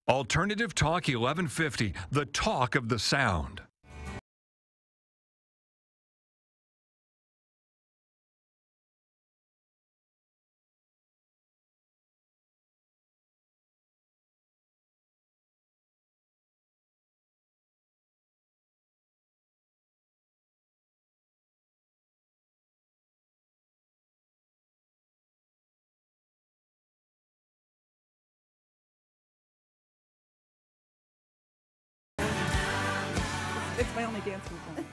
Alternative Talk 1150, the talk of the sound. It's my only dance move.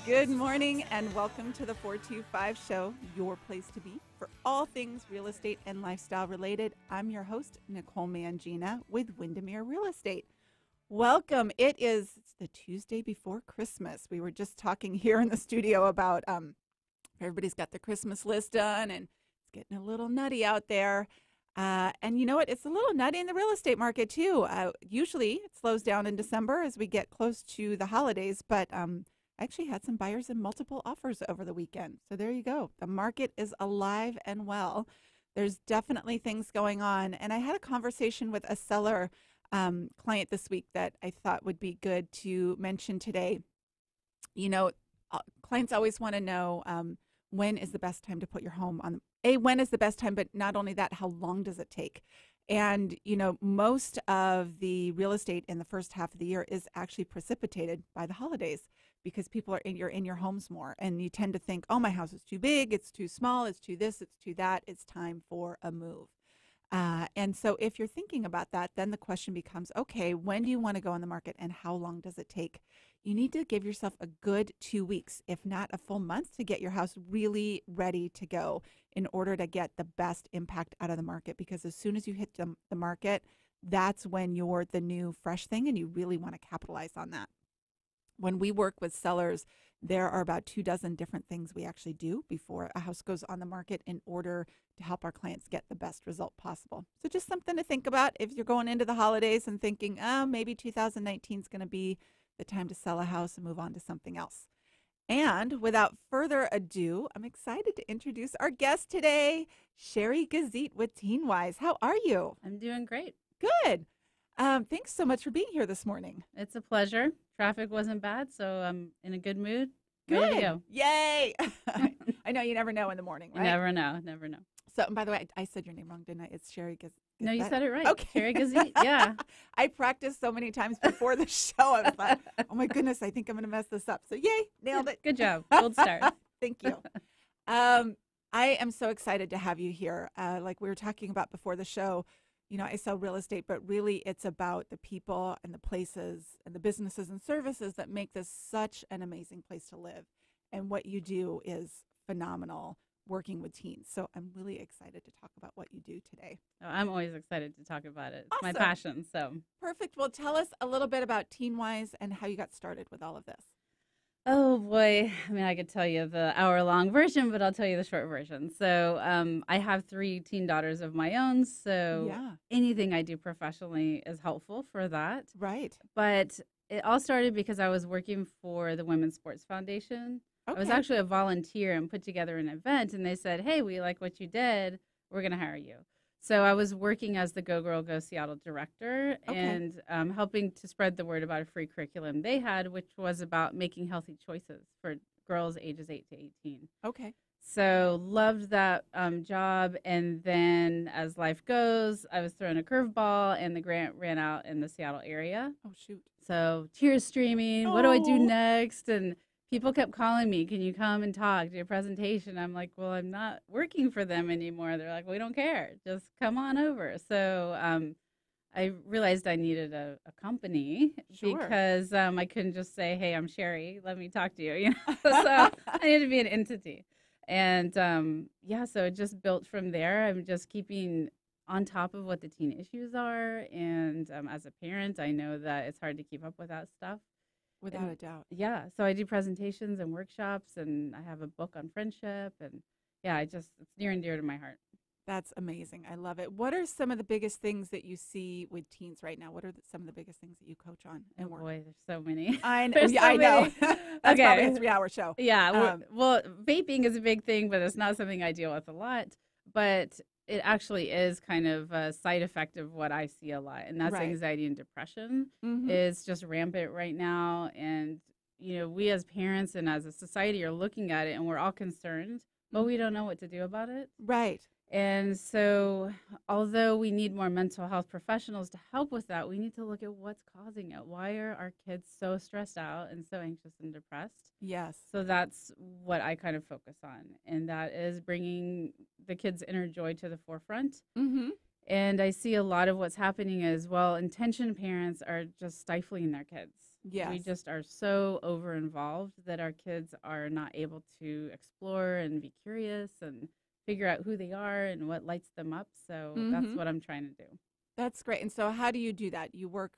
Good morning and welcome to the 425 show, your place to be for all things real estate and lifestyle related. I'm your host, Nicole Mangina with Windermere Real Estate. Welcome. It's the Tuesday before Christmas. We were just talking here in the studio about everybody's got their Christmas list done and it's getting a little nutty out there. And you know what? It's a little nutty in the real estate market, too. Usually it slows down in December as we get close to the holidays, but I actually had some buyers and multiple offers over the weekend. So there you go. The market is alive and well. There's definitely things going on. And I had a conversation with a seller client this week that I thought would be good to mention today. You know, clients always want to know when is the best time to put your home on when is the best time, but not only that, how long does it take? And, you know, most of the real estate in the first half of the year is actually precipitated by the holidays because people are you're in your homes more and you tend to think, oh, my house is too big, it's too small, it's too this, it's too that, it's time for a move. And so if you're thinking about that, then the question becomes, okay, when do you want to go on the market and how long does it take? You need to give yourself a good 2 weeks, if not a full month, to get your house really ready to go in order to get the best impact out of the market. Because as soon as you hit the market, that's when you're the new fresh thing and you really want to capitalize on that. When we work with sellers, there are about 24 different things we actually do before a house goes on the market in order to help our clients get the best result possible. So just something to think about if you're going into the holidays and thinking, oh, maybe 2019 is going to be the time to sell a house and move on to something else. And without further ado, I'm excited to introduce our guest today, Sherry Gazit with TeenWise. How are you? I'm doing great. Good. Thanks so much for being here this morning. It's a pleasure. Traffic wasn't bad, so I'm in a good mood. Good. Ready to go. Yay. I know you never know in the morning, right? You never know. Never know. So, and by the way, I said your name wrong, didn't I? It's Sherry Gazit. No, you said it right. Okay. Sherry Gazit. Yeah. I practiced so many times before the show. I thought, oh my goodness, I think I'm going to mess this up. So yay, nailed it. Good job. Gold star. Thank you. I am so excited to have you here. Like we were talking about before the show, you know, I sell real estate, but really it's about the people and the places and the businesses and services that make this such an amazing place to live. And what you do is phenomenal working with teens. So I'm really excited to talk about what you do today. Oh, I'm always excited to talk about it. It's Awesome. my passion. So Perfect. Well, tell us a little bit about TeenWise and how you got started with all of this. Oh boy, I mean, I could tell you the hour-long version, but I'll tell you the short version. So I have 3 teen daughters of my own, so anything I do professionally is helpful for that. Right. But it all started because I was working for the Women's Sports Foundation. Okay. I was actually a volunteer and put together an event, and they said, hey, we like what you did. We're going to hire you. So I was working as the Go Girl Go Seattle director and helping to spread the word about a free curriculum they had, which was about making healthy choices for girls ages 8 to 18. Okay. So loved that job. And then as life goes, I was thrown a curveball and the grant ran out in the Seattle area. Oh, shoot. So tears streaming. What do I do next? And people kept calling me, can you come and talk, do a presentation? I'm like, well, I'm not working for them anymore. They're like, we don't care. Just come on over. So I realized I needed a company because I couldn't just say, hey, I'm Sherry. Let me talk to you. You know? So I needed to be an entity. And, so it just built from there. I'm just keeping on top of what the teen issues are. And as a parent, I know that it's hard to keep up with that stuff. Without a doubt. Yeah. So I do presentations and workshops, and I have a book on friendship. And, it's near and dear to my heart. That's amazing. I love it. What are some of the biggest things that you see with teens right now? What are some of the biggest things that you coach on and work? Boy, there's so many. I know. I know. That's probably a 3-hour show. Yeah. Well, vaping is a big thing, but it's not something I deal with a lot. But it actually is kind of a side effect of what I see a lot, and that's Right. anxiety and depression Mm-hmm. is just rampant right now. And, we as parents and as a society are looking at it and we're all concerned, but we don't know what to do about it. Right. And so, although we need more mental health professionals to help with that, we need to look at what's causing it. Why are our kids so stressed out and so anxious and depressed? Yes. So that's what I kind of focus on, and that is bringing the kids' inner joy to the forefront. Mm-hmm. And I see a lot of what's happening as well. Intention parents are just stifling their kids. Yes. We just are so over involved that our kids are not able to explore and be curious and figure out who they are and what lights them up. So that's what I'm trying to do. That's great. And so how do you do that? You work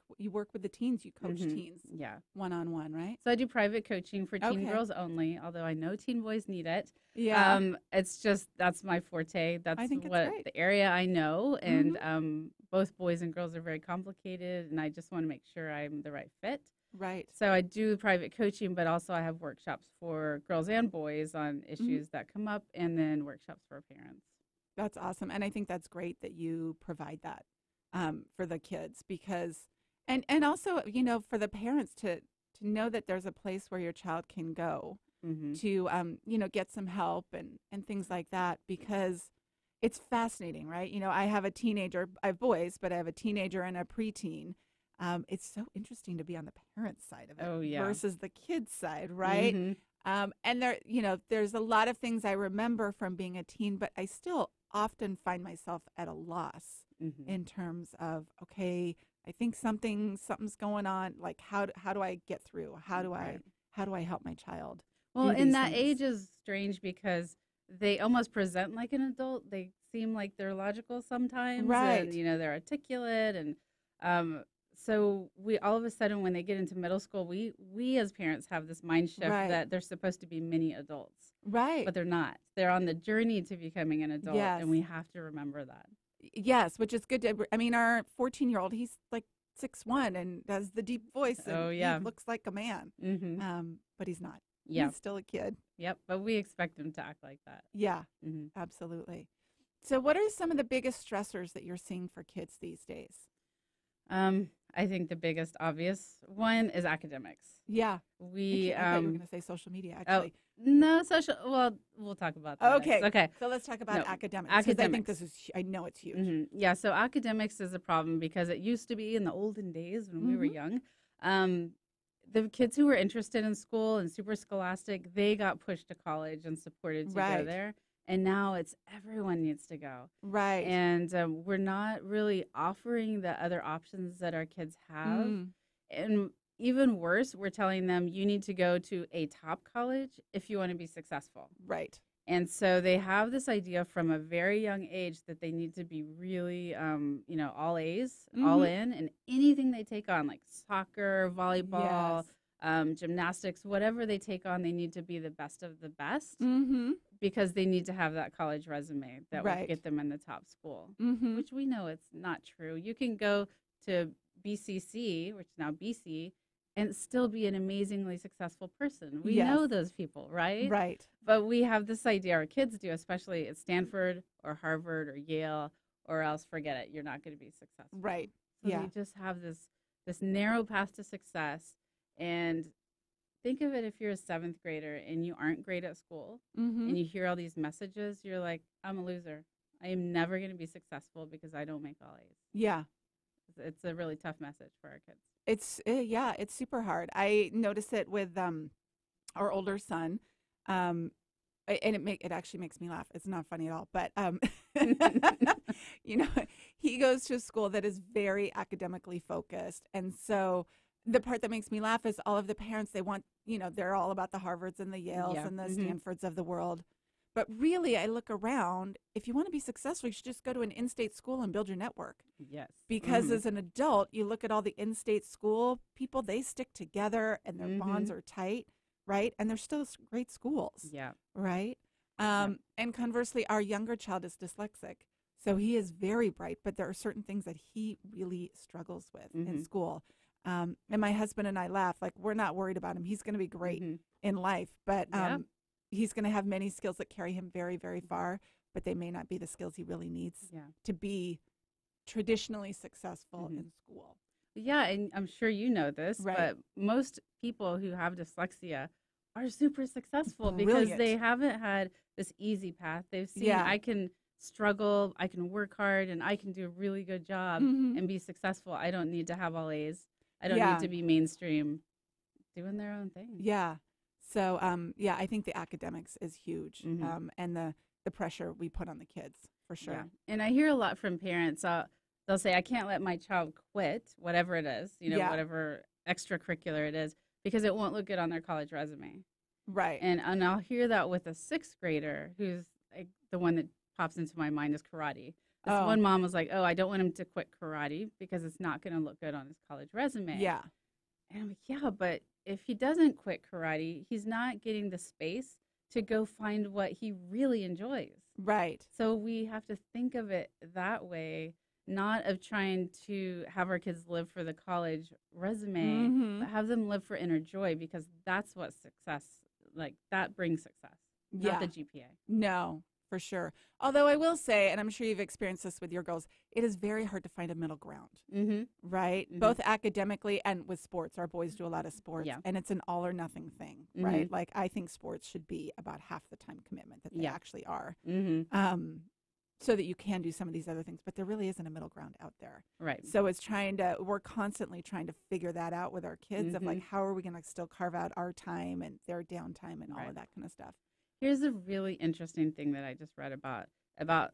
with the teens, you coach teens Yeah. one-on-one, right? So I do private coaching for teen Okay. girls only, although I know teen boys need it. Yeah. It's just that's my forte. That's I think it's what great. the area I know, and both boys and girls are very complicated, and I just want to make sure I'm the right fit. Right. So I do private coaching, but also I have workshops for girls and boys on issues that come up, and then workshops for parents. That's awesome. And I think that's great that you provide that for the kids because, and also, for the parents to know that there's a place where your child can go to, get some help and things like that, because it's fascinating, right? I have a teenager, I have boys, but I have a teenager and a preteen. It's so interesting to be on the parent side of it versus the kids side, right? And there's a lot of things I remember from being a teen, but I still often find myself at a loss in terms of, okay, I think something's going on. Like, how do I get through? How do I help my child? Well, and that age is strange because they almost present like an adult. They seem like they're logical sometimes, right? And they're articulate, and so we all of a sudden when they get into middle school, we as parents have this mind shift that they're supposed to be mini adults, right? But they're not. They're on the journey to becoming an adult, and we have to remember that. Yes, which is good. I mean, our 14-year-old, he's like 6'1" and has the deep voice. And he looks like a man, but he's not. Yeah, he's still a kid. Yep, but we expect him to act like that. Yeah, absolutely. So, what are some of the biggest stressors that you're seeing for kids these days? I think the biggest obvious one is academics. Yeah. I thought you were going to say social media, actually. Oh, no, social. Well, we'll talk about that. Okay. next. Okay. So let's talk about academics. Academics. I think I know it's huge. Yeah. So academics is a problem because it used to be in the olden days when we were young. The kids who were interested in school and super scholastic, they got pushed to college and supported to go there. And now it's everyone needs to go. Right. And we're not really offering the other options that our kids have. And even worse, we're telling them you need to go to a top college if you want to be successful. Right. And so they have this idea from a very young age that they need to be really, all A's, all in, and anything they take on, like soccer, volleyball, gymnastics, whatever they take on, they need to be the best of the best because they need to have that college resume that will get them in the top school, which we know it's not true. You can go to BCC, which is now BC, and still be an amazingly successful person. We know those people, right? Right. But we have this idea, our kids do, especially at Stanford or Harvard or Yale, or else forget it, you're not going to be successful. Right. So they just have this narrow path to success. And think of it, if you're a 7th grader and you aren't great at school and you hear all these messages, you're like, I'm a loser. I am never going to be successful because I don't make all A's. Yeah. It's a really tough message for our kids. It's super hard. I notice it with our older son, and it actually makes me laugh. It's not funny at all, but he goes to a school that is very academically focused, and so the part that makes me laugh is all of the parents, they want, they're all about the Harvards and the Yales and the Stanfords of the world. But really, I look around, if you want to be successful, you should just go to an in-state school and build your network. Yes. Because as an adult, you look at all the in-state school people, they stick together and their bonds are tight, right? And they're still great schools. Yeah. Right? And conversely, our younger child is dyslexic. So he is very bright, but there are certain things that he really struggles with in school. And my husband and I laugh, like, we're not worried about him. He's going to be great in life, but he's going to have many skills that carry him very, very far. but they may not be the skills he really needs Yeah. to be traditionally successful Mhm. in school. Yeah, and I'm sure you know this, Right. but most people who have dyslexia are super successful because Brilliant. they haven't had this easy path. They've seen Yeah. I can struggle, I can work hard, and I can do a really good job Mhm. and be successful. I don't need to have all A's. I don't Yeah. need to be mainstream. Doing their own thing. Yeah. So, yeah, I think the academics is huge, Mhm. and the pressure we put on the kids for sure. Yeah. And I hear a lot from parents. They'll say, I can't let my child quit, whatever it is, Yeah. whatever extracurricular it is, because it won't look good on their college resume. Right. And I'll hear that with a sixth grader who's like the one that pops into my mind is karate. This Oh. one mom was like, oh, I don't want him to quit karate because it's not going to look good on his college resume. Yeah. And I'm like, yeah, but if he doesn't quit karate, he's not getting the space to go find what he really enjoys. Right. So we have to think of it that way, not of trying to have our kids live for the college resume, Mhm. but have them live for inner joy because that's what success, like that brings success, Yeah. not the GPA. No, for sure. Although I will say, and I'm sure you've experienced this with your girls, it is very hard to find a middle ground, Mm-hmm. right? Mhm. Both academically and with sports. Our boys do a lot of sports, Yeah. and it's an all or nothing thing, Mhm. right? Like I think sports should be about half the time commitment that they Yeah. actually are, Mm-hmm. so that you can do some of these other things. But there really isn't a middle ground out there. Right. So we're constantly trying to figure that out with our kids of like, how are we going to still carve out our time and their downtime and all Right. of that kind of stuff. Here's a really interesting thing that I just read about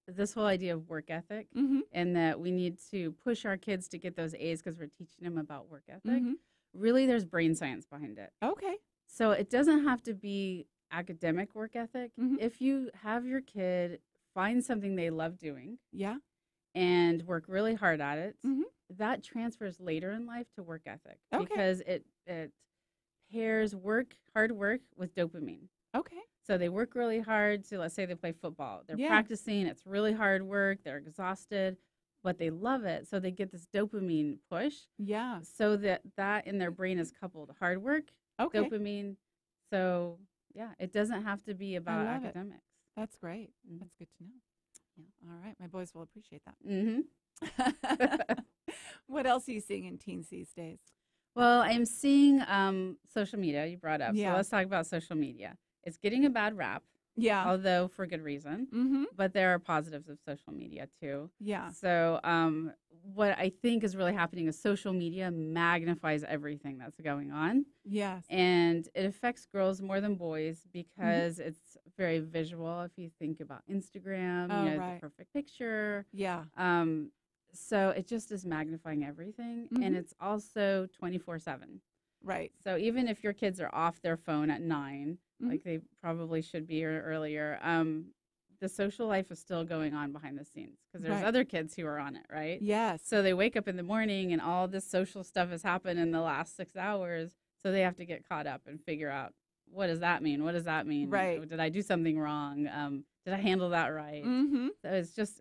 this whole idea of work ethic Mm-hmm. and that we need to push our kids to get those A's because we're teaching them about work ethic. Mm-hmm. Really, there's brain science behind it. Okay. So it doesn't have to be academic work ethic. Mhm. If you have your kid find something they love doing Yeah. and work really hard at it, Mhm. that transfers later in life to work ethic Okay. because it pairs hard work with dopamine. Okay. So they work really hard to, let's say they play football. They're Yeah. practicing, it's really hard work, they're exhausted, but they love it. So they get this dopamine push Yeah. so that in their brain is coupled hard work, Okay. dopamine. So yeah, it doesn't have to be about love it. academics. That's great. Mhm. That's good to know. Yeah. All right. My boys will appreciate that. Mm-hmm. What else are you seeing in teens these days? Well, I'm seeing social media you brought up. Yeah. So let's talk about social media. It's getting a bad rap, Yeah. although for good reason. Mm-hmm. But there are positives of social media too. Yeah. So what I think is really happening is social media magnifies everything that's going on. Yes. And it affects girls more than boys because Mm-hmm. it's very visual. If you think about Instagram, Oh, the right. perfect picture. Yeah. So it just is magnifying everything. Mhm. And it's also 24/7. Right. So even if your kids are off their phone at 9, Mhm. like they probably should be or earlier, the social life is still going on behind the scenes because there's Right. other kids who are on it, right? Yes. So they wake up in the morning and all this social stuff has happened in the last 6 hours. So they have to get caught up and figure out, what does that mean? What does that mean? Right. Did I do something wrong? Did I handle that right? Mm-hmm. So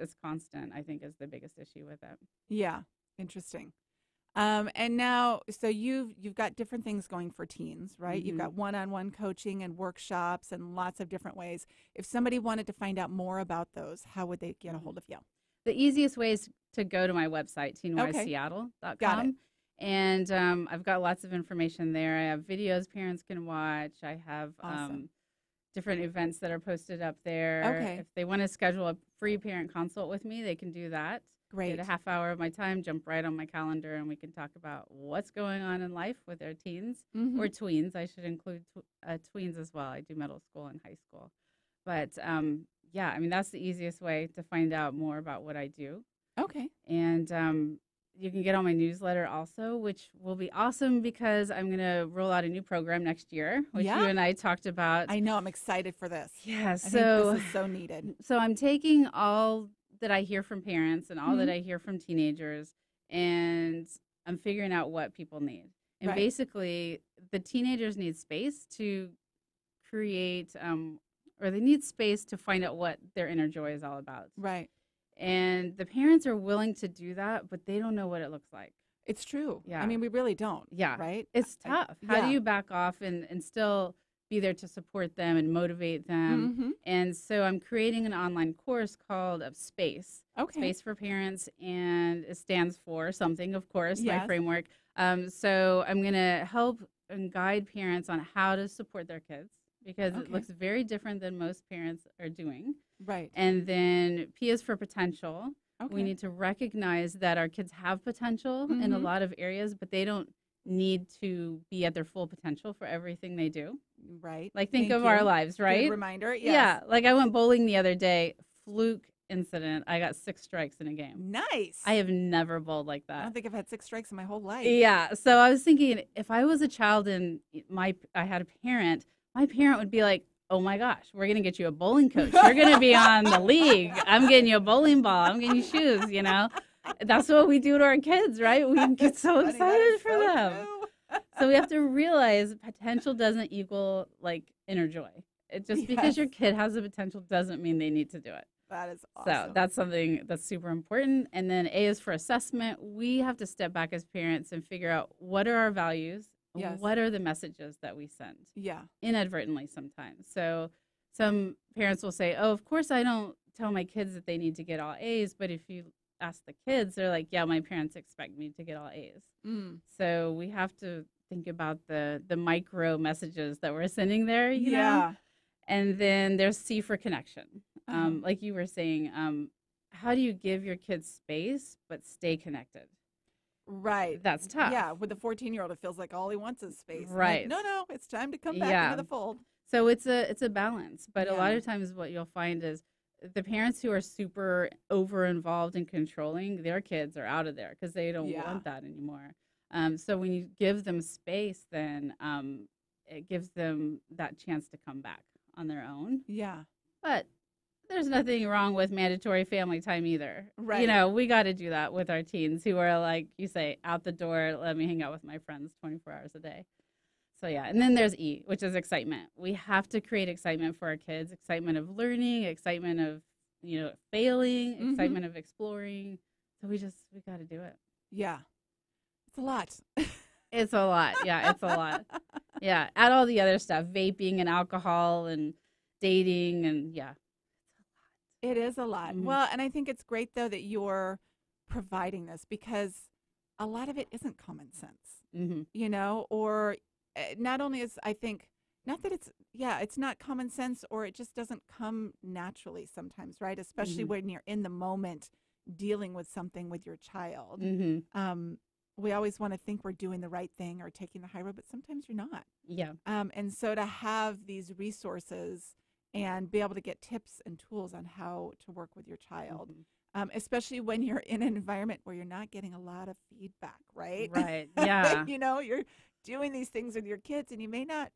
it's constant, I think, is the biggest issue with it. Yeah. Interesting. And now, so you've got different things going for teens, right? You've Mhm. got one-on-one coaching and workshops and lots of different ways. If somebody wanted to find out more about those, how would they get a hold of you? The easiest way is to go to my website, Okay. teenwiseseattle.com. Got it. And I've got lots of information there. I have videos parents can watch. I have Awesome. different events that are posted up there. Okay. If they want to schedule a free parent consult with me, they can do that. Great. Get a half hour of my time, jump right on my calendar, and we can talk about what's going on in life with their teens Mhm. or tweens. I should include tweens as well. I do middle school and high school. But yeah, I mean, that's the easiest way to find out more about what I do. Okay. And you can get on my newsletter also, which will be awesome because I'm going to roll out a new program next year, which Yeah. you and I talked about. I know. I'm excited for this. Yeah, I so think this is so needed. so I'm taking all that I hear from parents and all that Mhm. I hear from teenagers, and I'm figuring out what people need. And Right. basically, the teenagers need space to create, or they need space to find out what their inner joy is all about. Right. And the parents are willing to do that, but they don't know what it looks like. It's true. Yeah. I mean, we really don't. Yeah. Right. It's tough. How do yeah. you back off and still be there to support them and motivate them. Mm-hmm. And so I'm creating an online course called Space. Okay. Space for Parents, and it stands for something, of course, my Yes. framework. So I'm going to help and guide parents on how to support their kids because it Okay. looks very different than most parents are doing. Right. And then P is for potential. Okay. We need to recognize that our kids have potential in a Mhm. lot of areas, but they don't need to be at their full potential for everything they do. Right. Like, think Thank of our you. lives, right? Good reminder. Yes. Yeah. Like, I went bowling the other day, fluke incident. I got 6 strikes in a game. Nice. I have never bowled like I that. don't think I've had 6 strikes in my whole life. Yeah. So I was thinking, if I was a child and I had a parent, my parent would be like, "Oh my gosh, we're gonna get you a bowling coach. You're gonna be on the league. I'm getting you a bowling ball. I'm getting you shoes." You know, that's what we do to our kids, right? We get so Funny, that excited is for so them. true. So we have to realize potential doesn't equal like inner joy. It just because your Yes. kid has the potential doesn't mean they need to do it. That is awesome. So that's something that's super important. And then A is for assessment. We have to step back as parents and figure out what are our values, Yes. what are the messages that we send Yeah. inadvertently sometimes. So some parents will say, "Oh, of course I don't tell my kids that they need to get all A's," but if you ask the kids, they're like, "Yeah, my parents expect me to get all A's." Mm. So we have to think about the micro messages that we're sending there, you know? Yeah. And then there's C for connection. Uh-huh. Like you were saying, how do you give your kids space but stay connected? Right. That's tough. Yeah. With a 14-year-old, it feels like all he wants is space. I'm like, Right. no, it's time to come back Yeah. into the fold. So it's a balance, but a lot Yeah. of times what you'll find is the parents who are super over involved and controlling their kids are out of there because they don't Yeah. want that anymore. So when you give them space, then it gives them that chance to come back on their own. Yeah. But there's nothing wrong with mandatory family time either. Right. You know, we got to do that with our teens who are like, you say, out the door, let me hang out with my friends 24 hours a day. So, yeah. And then there's E, which is excitement. We have to create excitement for our kids, excitement of learning, excitement of, failing, Mhm. excitement of exploring. So we got to do it. Yeah. It's a lot. It's a lot. Yeah, it's a lot. Yeah. Add all the other stuff, vaping and alcohol and dating and yeah. It is a lot. Mhm. Well, and I think it's great, though, that you're providing this because a lot of it isn't common sense, Mm-hmm. or not only is, I think, not that it's not common sense, or it just doesn't come naturally sometimes, right? Especially Mhm. when you're in the moment dealing with something with your child. Mm-hmm. We always want to think we're doing the right thing or taking the high road, but sometimes you're not. Yeah. And so to have these resources and be able to get tips and tools on how to work with your child, Mhm. Especially when you're in an environment where you're not getting a lot of feedback, right? Right. Yeah. You're doing these things with your kids, and you may not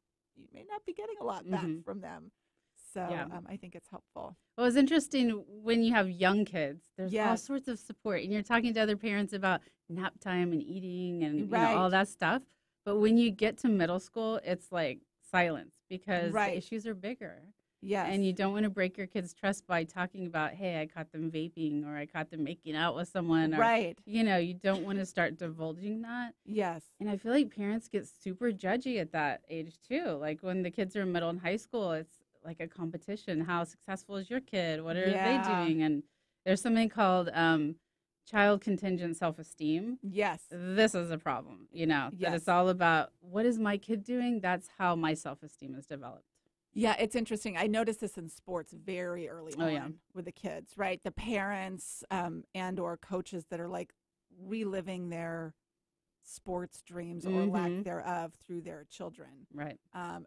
be getting a lot back Mhm. from them. So Yeah. I think it's helpful. Well, it's interesting when you have young kids, there's all Yes. sorts of support, and you're talking to other parents about nap time and eating and Right. all that stuff. But when you get to middle school, it's like silence because Right. the issues are bigger. Yes. And you don't want to break your kids' trust by talking about, hey, I caught them vaping or I caught them making out with someone. Or, Right. you don't want to start divulging that. Yes. And I feel like parents get super judgy at that age too. Like when the kids are in middle and high school, it's like a competition. How successful is your kid? What are Yeah. they doing? And there's something called child contingent self-esteem. Yes. This is a problem, that Yes. it's all about what is my kid doing? That's how my self-esteem is developed. Yeah, it's interesting. I noticed this in sports very early Oh, yeah. on with the kids, right? The parents and or coaches that are like reliving their sports dreams or lack Mhm. thereof through their children. Right.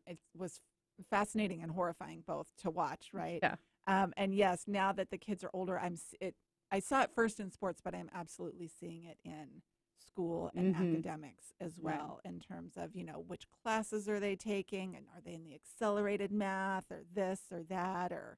It was fascinating and horrifying both to watch, right? Yeah. And yes, now that the kids are older, I saw it first in sports, but I'm absolutely seeing it in school and Mhm. academics as Right. well, in terms of, which classes are they taking, and are they in the accelerated math or this or that, or,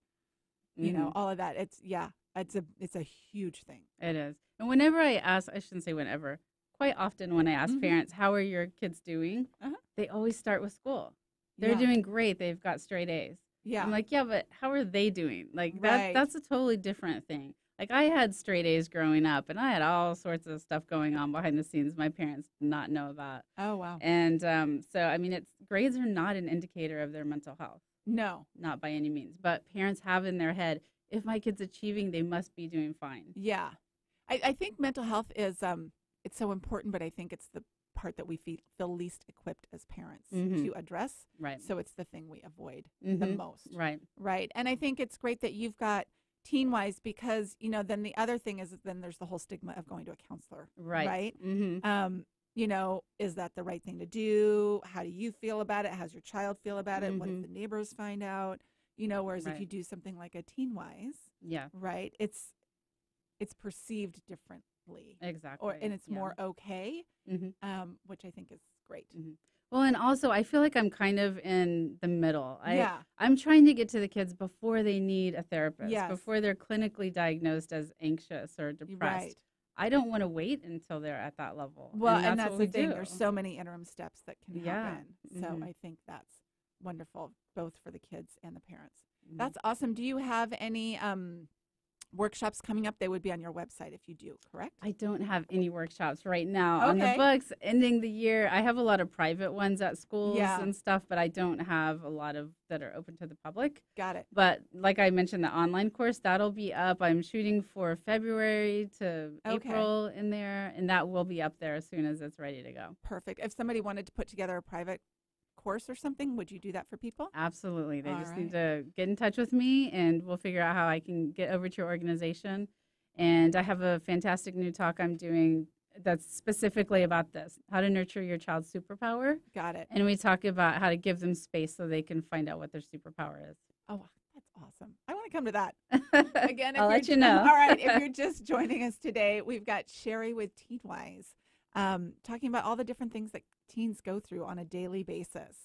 Mhm. all of that. It's a huge thing. It is. And whenever I shouldn't say whenever, quite often when I ask Mhm. parents, how are your kids doing? Uh-huh. They always start with school. They're Yeah. doing great. They've got straight A's. Yeah. I'm like, yeah, but how are they doing? Like Right. that's a totally different thing. Like I had straight A's growing up, and I had all sorts of stuff going on behind the scenes my parents did not know about. Oh, wow. And so, I mean, grades are not an indicator of their mental health. No. Not by any means. But parents have in their head, if my kid's achieving, they must be doing fine. Yeah. I think mental health is it's so important, but I think it's the part that we feel least equipped as parents to address. Right. So it's the thing we avoid the most. Right. Right. And I think it's great that you've got TeenWise because, you know, then the other thing is then there's the whole stigma of going to a counselor. Right. Right. Mm-hmm. You know, is that the right thing to do? How do you feel about it? How's your child feel about it? What if the neighbors find out? You know, whereas if you do something like a TeenWise, right, it's perceived differently. Exactly. And it's more okay, which I think is great. Well, and also I feel like I'm kind of in the middle. I'm trying to get to the kids before they need a therapist, before they're clinically diagnosed as anxious or depressed. Right. I don't want to wait until they're at that level. Well, and that's the thing. There's so many interim steps that can Yeah. happen. So I think that's wonderful, both for the kids and the parents. That's awesome. Do you have any workshops coming up? They would be on your website if you do, correct? I don't have any workshops right now on the books. Ending the year, I have a lot of private ones at schools and stuff, but I don't have a lot of that are open to the public. Got it. But like I mentioned, the online course, that'll be up. I'm shooting for February to April in there, and that will be up there as soon as it's ready to go. Perfect. If somebody wanted to put together a private course or something, would you do that for people? Absolutely. They just need to get in touch with me and we'll figure out how I can get over to your organization. And I have a fantastic new talk I'm doing that's specifically about this, how to nurture your child's superpower. Got it. And we talk about how to give them space so they can find out what their superpower is. Oh, that's awesome. I want to come to that. Again, I'll let you know. All right. If you're just joining us today, we've got Sherry with TeenWise talking about all the different things that teens go through on a daily basis.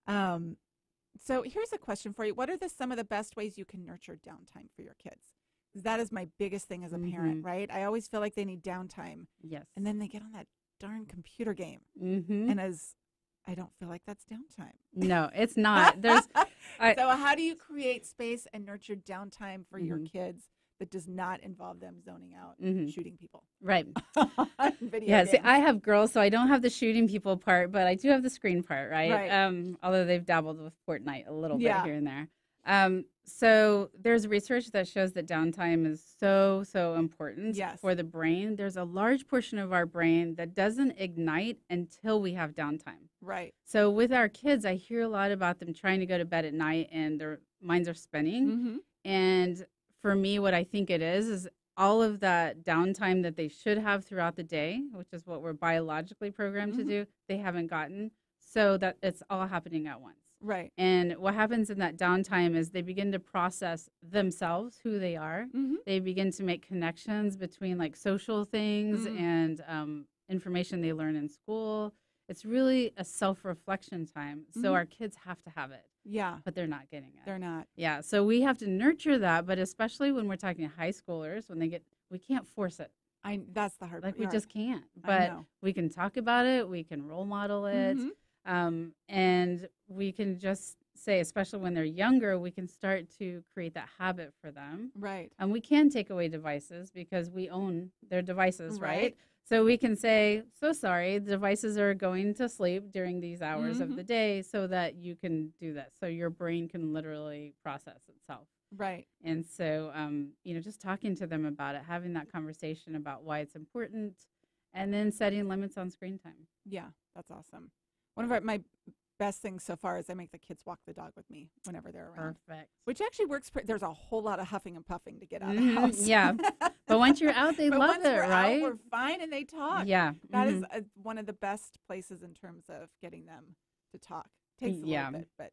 So here's a question for you. What are some of the best ways you can nurture downtime for your kids? Because that is my biggest thing as a parent, right? I always feel like they need downtime. Yes. And then they get on that darn computer game. And I don't feel like that's downtime. No, it's not. So how do you create space and nurture downtime for your kids that does not involve them zoning out, shooting people? Right. Video see, I have girls, so I don't have the shooting people part, but I do have the screen part, right? Although they've dabbled with Fortnite a little bit here and there. So there's research that shows that downtime is so important for the brain. There's a large portion of our brain that doesn't ignite until we have downtime. Right. So with our kids, I hear a lot about them trying to go to bed at night and their minds are spinning. And for me, what I think it is all of that downtime that they should have throughout the day, which is what we're biologically programmed to do, they haven't gotten. So that it's all happening at once. Right. And what happens in that downtime is they begin to process themselves, who they are. They begin to make connections between like social things and information they learn in school. It's really a self-reflection time. So our kids have to have it. Yeah. But they're not getting it. They're not. Yeah. So we have to nurture that, but especially when we're talking to high schoolers, when we can't force it. That's the hard part. Like we just can't. But we can talk about it. We can role model it. And we can just say, especially when they're younger, we can start to create that habit for them. Right. And we can take away devices because we own their devices, right? So we can say, so sorry, the devices are going to sleep during these hours of the day so that you can do this. So your brain can literally process itself. Right. And so, just talking to them about it, having that conversation about why it's important, and then setting limits on screen time. Yeah, that's awesome. One of my best things so far is I make the kids walk the dog with me whenever they're around. Perfect. Which actually works. There's a whole lot of huffing and puffing to get out of the house. Yeah. But once you're out, they love it, right? Out, we're fine and they talk. Yeah. That is one of the best places in terms of getting them to talk. Takes a little bit, but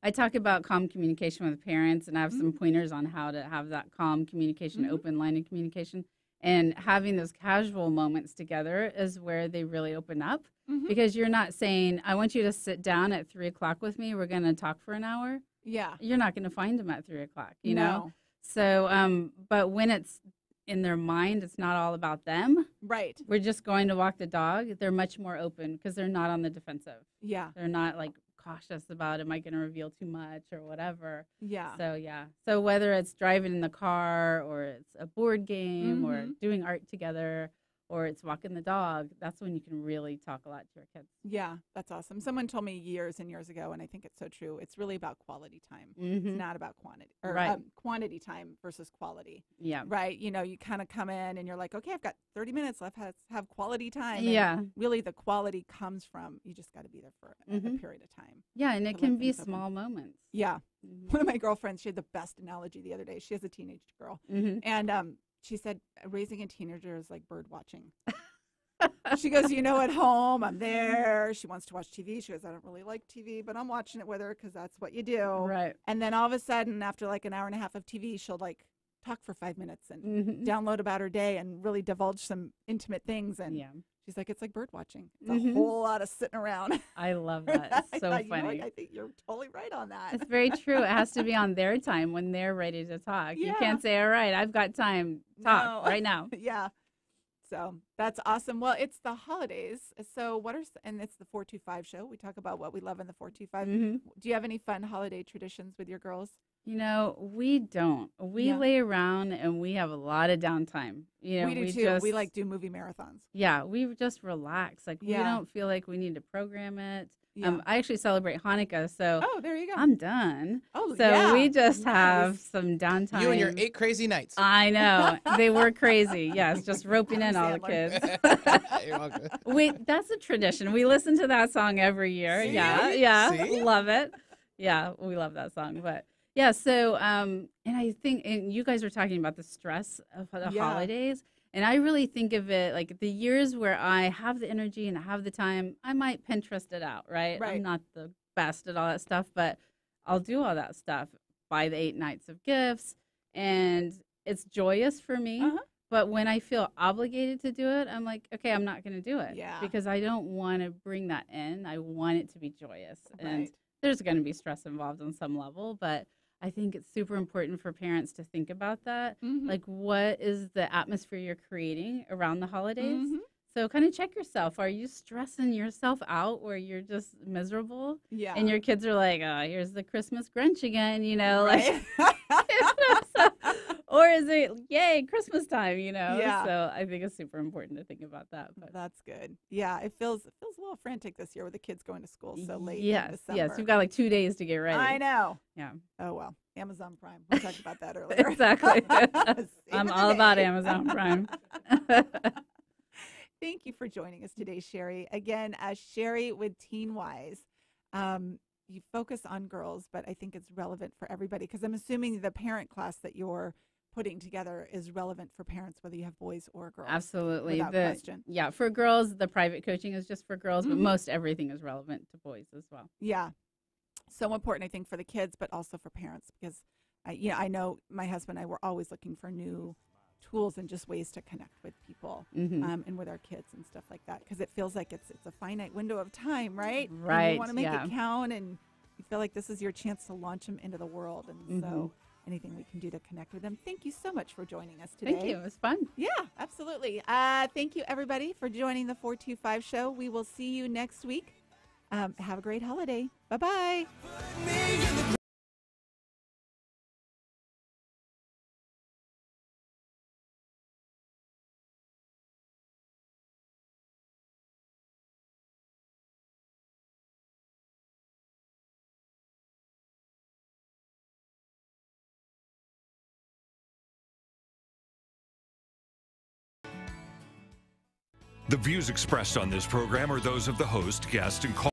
I talk about calm communication with parents, and I have some pointers on how to have that calm communication, open line of communication. And having those casual moments together is where they really open up because you're not saying, I want you to sit down at 3:00 with me. We're going to talk for an hour. Yeah. You're not going to find them at 3:00, you know? So, but when it's in their mind, it's not all about them. Right. We're just going to walk the dog. They're much more open because they're not on the defensive. Yeah. They're not like cautious about, am I going to reveal too much or whatever. Yeah. So, yeah. So whether it's driving in the car or it's a board game or doing art together or it's walking the dog, that's when you can really talk a lot to your kids. Yeah, that's awesome. Someone told me years and years ago, and I think it's so true. It's really about quality time. It's not about quantity or quantity time versus quality. Yeah. Right. You know, you kind of come in and you're like, okay, I've got 30 minutes left. Let's have quality time. Yeah. And really, the quality comes from you just got to be there for a period of time. Yeah, and it can be small moments. Yeah. One of my girlfriends, she had the best analogy the other day. She has a teenage girl, and she said, raising a teenager is like bird watching. She goes, you know, at home, I'm there. She wants to watch TV. She goes, I don't really like TV, but I'm watching it with her because that's what you do. Right. And then all of a sudden, after like an hour and a half of TV, she'll like talk for 5 minutes and download about her day and really divulge some intimate things. And she's like, it's like bird watching. It's a whole lot of sitting around. I love that. It's so funny. You know, like, I think you're totally right on that. It's very true. It has to be on their time when they're ready to talk. Yeah. You can't say, all right, I've got time. Talk right now. Yeah. So that's awesome. Well, it's the holidays. So and it's the 425 show. We talk about what we love in the 425. Do you have any fun holiday traditions with your girls? You know, we don't. We lay around and we have a lot of downtime. You know, we do too. We like do movie marathons. Yeah, we just relax. Like we don't feel like we need to program it. Yeah. I actually celebrate Hanukkah, so there you go. I'm done. Oh, so we just have some downtime. You and your 8 crazy nights. I know. They were crazy. Yes, just roping in all the kids. You're all good. That's a tradition. We listen to that song every year. See? Yeah. See? Love it. Yeah, we love that song. But yeah, so and I think and you guys were talking about the stress of the holidays. And I really think of it like the years where I have the energy and I have the time, I might Pinterest it out, right? I'm not the best at all that stuff, but I'll do all that stuff, buy the 8 nights of gifts, and it's joyous for me. But when I feel obligated to do it, I'm like, okay, I'm not going to do it because I don't want to bring that in. I want it to be joyous. And there's going to be stress involved on some level, but I think it's super important for parents to think about that. Like, what is the atmosphere you're creating around the holidays? So kind of check yourself. Are you stressing yourself out where you're just miserable? Yeah. And your kids are like, oh, here's the Christmas Grinch again, you know? Like, or is it, yay, Christmas time, you know? Yeah. So I think it's super important to think about that. But. That's good. Yeah, it feels a little frantic this year with the kids going to school so late in Yes, December. you've got like 2 days to get ready. I know. Yeah. Oh, well. Amazon Prime. We talked about that earlier. Exactly. I'm all about Amazon Prime. Thank you for joining us today, Sherry. Again, Sherry with Teen Wise. You focus on girls, but I think it's relevant for everybody because I'm assuming the parent class that you're putting together is relevant for parents, whether you have boys or girls. Absolutely. Without question. Yeah, for girls, the private coaching is just for girls, but most everything is relevant to boys as well. Yeah. So important, I think, for the kids, but also for parents because, I know my husband and I were always looking for new tools and just ways to connect with people and with our kids and stuff like that because it feels like it's a finite window of time, right? Right. And you want to make it count and you feel like this is your chance to launch them into the world. And so anything we can do to connect with them. Thank you so much for joining us today. Thank you. It was fun. Yeah, absolutely. Thank you, everybody, for joining the 425 show. We will see you next week. Have a great holiday. Bye-bye. The views expressed on this program are those of the host, guest, and call.